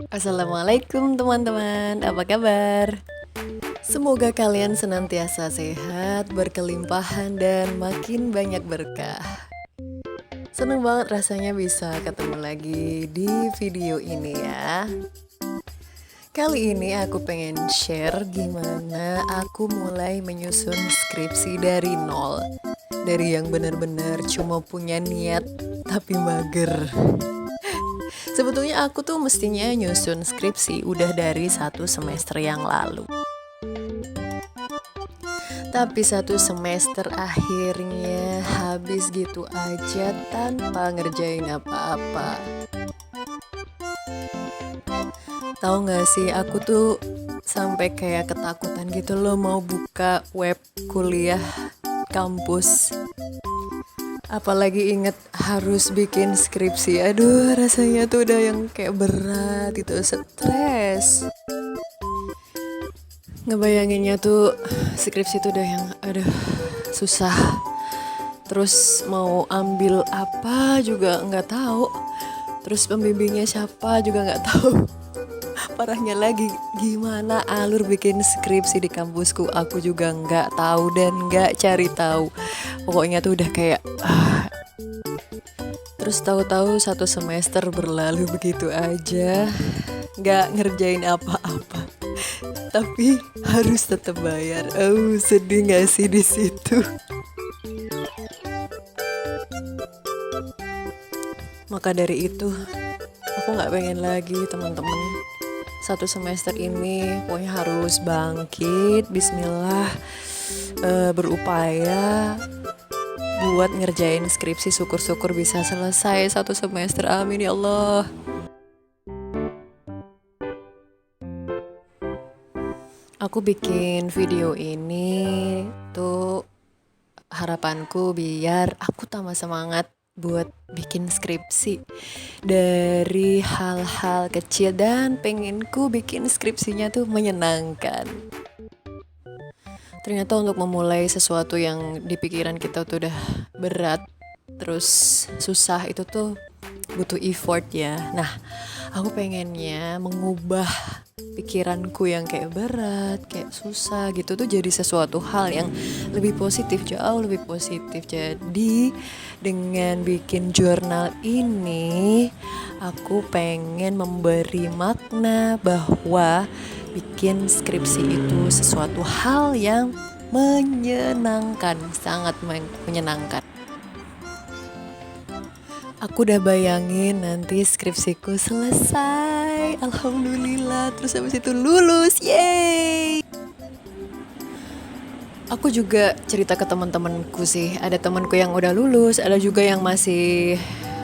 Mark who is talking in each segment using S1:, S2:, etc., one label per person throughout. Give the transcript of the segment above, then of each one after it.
S1: Assalamualaikum teman-teman, apa kabar? Semoga kalian senantiasa sehat, berkelimpahan, dan makin banyak berkah. Seneng banget rasanya bisa ketemu lagi di video ini ya. Kali ini aku pengen share gimana aku mulai menyusun skripsi dari nol. Dari yang bener-bener cuma punya niat tapi mager. Sebetulnya aku tuh mestinya nyusun skripsi udah dari 1 semester yang lalu. Tapi 1 semester akhirnya habis gitu aja tanpa ngerjain apa-apa. Tahu gak sih, aku tuh sampai kayak ketakutan gitu loh mau buka web kuliah kampus. Apalagi inget harus bikin skripsi. Aduh, rasanya tuh udah yang kayak berat gitu, stres. Ngebayanginnya tuh skripsi tuh udah yang aduh susah. Terus mau ambil apa juga nggak tahu. Terus pembimbingnya siapa juga nggak tahu. Parahnya lagi, gimana alur bikin skripsi di kampusku aku juga nggak tahu dan nggak cari tahu. Pokoknya tuh udah kayak terus tahu-tahu 1 semester berlalu begitu aja, nggak ngerjain apa-apa. Tapi harus tetap bayar. Oh, sedih nggak sih di situ? Maka dari itu, aku nggak pengen lagi teman-teman. 1 semester ini pokoknya harus bangkit, bismillah, berupaya buat ngerjain skripsi. Syukur-syukur bisa selesai 1 semester, amin ya Allah. Aku bikin video ini tuh harapanku biar aku tambah semangat buat bikin skripsi dari hal-hal kecil, dan pengenku bikin skripsinya tuh menyenangkan. Ternyata untuk memulai sesuatu yang di pikiran kita tuh udah berat, terus susah, itu tuh butuh effort ya. Nah, aku pengennya mengubah pikiranku yang kayak berat, kayak susah gitu tuh jadi sesuatu hal yang lebih positif, jauh lebih positif. Jadi dengan bikin jurnal ini, aku pengen memberi makna bahwa bikin skripsi itu sesuatu hal yang menyenangkan, sangat menyenangkan. Aku udah bayangin nanti skripsiku selesai, alhamdulillah, terus habis itu lulus, yeay. Aku juga cerita ke teman-temanku sih, ada temanku yang udah lulus, ada juga yang masih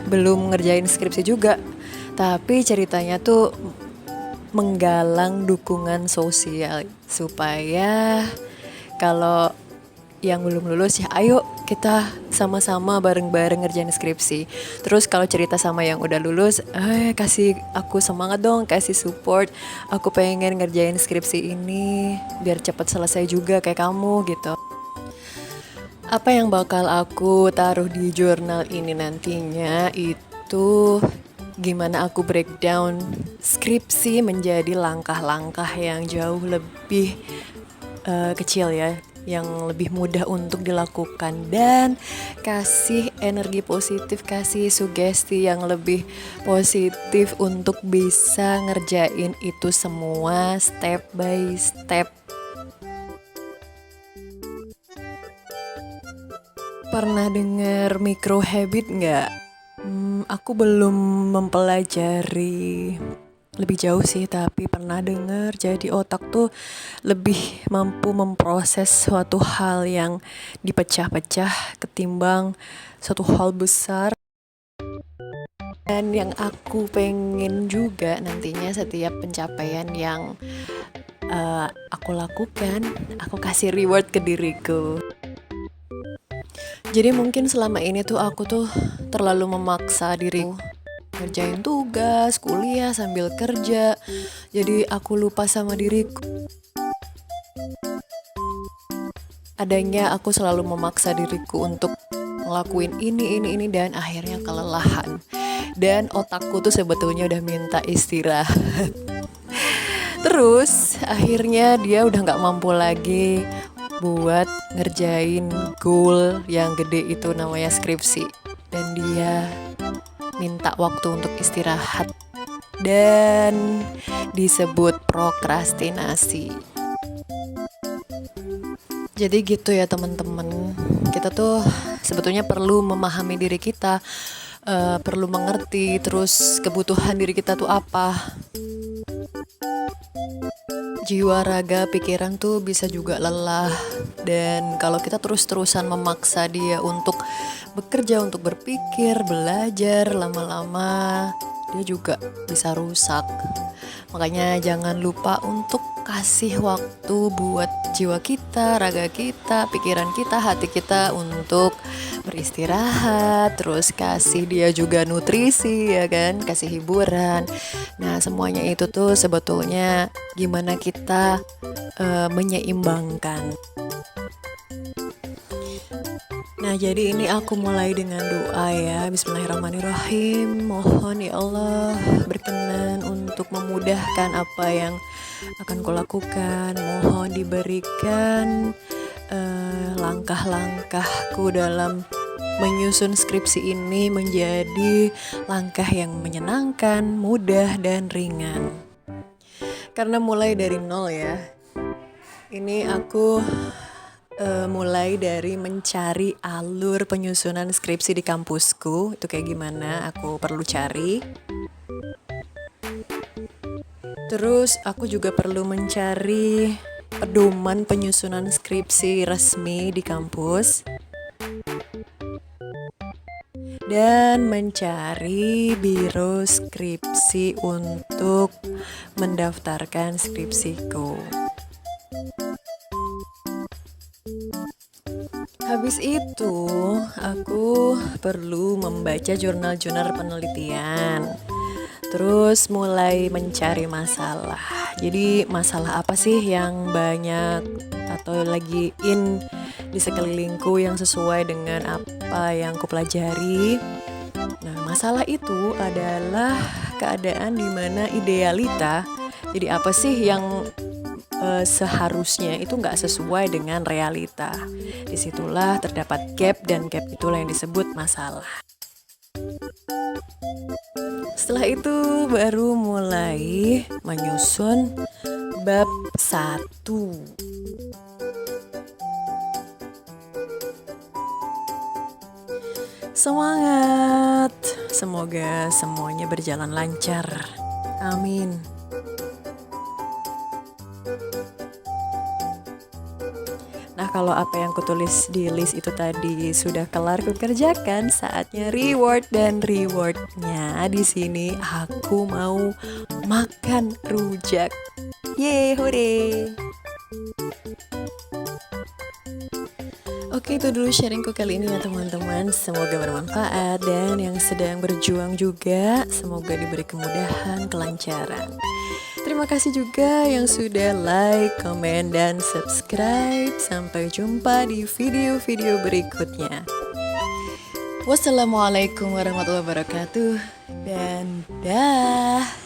S1: belum ngerjain skripsi juga. Tapi ceritanya tuh menggalang dukungan sosial supaya kalau yang belum lulus ya ayo kita sama-sama bareng-bareng ngerjain skripsi. Terus kalau cerita sama yang udah lulus, kasih aku semangat dong, kasih support. Aku pengen ngerjain skripsi ini biar cepat selesai juga kayak kamu gitu. Apa yang bakal aku taruh di jurnal ini nantinya itu gimana aku breakdown skripsi menjadi langkah-langkah yang jauh lebih kecil ya, yang lebih mudah untuk dilakukan, dan kasih energi positif, kasih sugesti yang lebih positif untuk bisa ngerjain itu semua step by step. Pernah denger micro habit nggak? Aku belum mempelajari lebih jauh sih, tapi pernah dengar jadi otak tuh lebih mampu memproses suatu hal yang dipecah-pecah ketimbang suatu hal besar. Dan yang aku pengen juga nantinya setiap pencapaian yang aku lakukan, aku kasih reward ke diriku. Jadi mungkin selama ini tuh aku tuh terlalu memaksa diriku ngerjain tugas, kuliah sambil kerja. Jadi aku lupa sama diriku. Adanya aku selalu memaksa diriku untuk ngelakuin ini dan akhirnya kelelahan. dan otakku tuh sebetulnya udah minta istirahat. Terus akhirnya dia udah nggak mampu lagi buat ngerjain goal yang gede itu namanya skripsi, dan dia minta waktu untuk istirahat dan disebut prokrastinasi. Jadi gitu ya teman-teman, kita tuh sebetulnya perlu memahami diri kita, perlu mengerti terus kebutuhan diri kita tuh apa. Jiwa, raga, pikiran tuh bisa juga lelah, dan kalau kita terus-terusan memaksa dia untuk bekerja, untuk berpikir, belajar, lama-lama dia juga bisa rusak. Makanya jangan lupa untuk kasih waktu buat jiwa kita, raga kita, pikiran kita, hati kita untuk beristirahat, terus kasih dia juga nutrisi ya kan, kasih hiburan. Nah semuanya itu tuh sebetulnya gimana kita menyeimbangkan. Nah jadi ini aku mulai dengan doa ya. Bismillahirrahmanirrahim. Mohon ya Allah berkenan untuk memudahkan apa yang akan kulakukan. Mohon diberikan langkah-langkahku dalam menyusun skripsi ini menjadi langkah yang menyenangkan, mudah, dan ringan. Karena mulai dari nol ya. Ini aku mulai dari mencari alur penyusunan skripsi di kampusku. Itu kayak gimana aku perlu cari. Terus aku juga perlu mencari pedoman penyusunan skripsi resmi di kampus, dan mencari biro skripsi untuk mendaftarkan skripsiku. Habis itu aku perlu membaca jurnal-jurnal penelitian. Terus mulai mencari masalah. Jadi masalah apa sih yang banyak atau lagi in di sekelilingku yang sesuai dengan apa yang kupelajari. Nah, masalah itu adalah keadaan di mana idealita. Jadi apa sih yang seharusnya itu nggak sesuai dengan realita. Disitulah terdapat gap, dan gap itulah yang disebut masalah. Setelah itu baru mulai menyusun bab 1. Semangat! Semoga semuanya berjalan lancar. Amin. Nah, kalau apa yang kutulis di list itu tadi sudah kelar kukerjakan, saatnya reward, dan rewardnya di sini aku mau makan rujak. Yeay, hore! Oke, itu dulu sharingku kali ini ya teman-teman. Semoga bermanfaat, dan yang sedang berjuang juga semoga diberi kemudahan, kelancaran. Terima kasih juga yang sudah like, komen, dan subscribe. Sampai jumpa di video-video berikutnya. Wassalamualaikum warahmatullahi wabarakatuh, dan dah.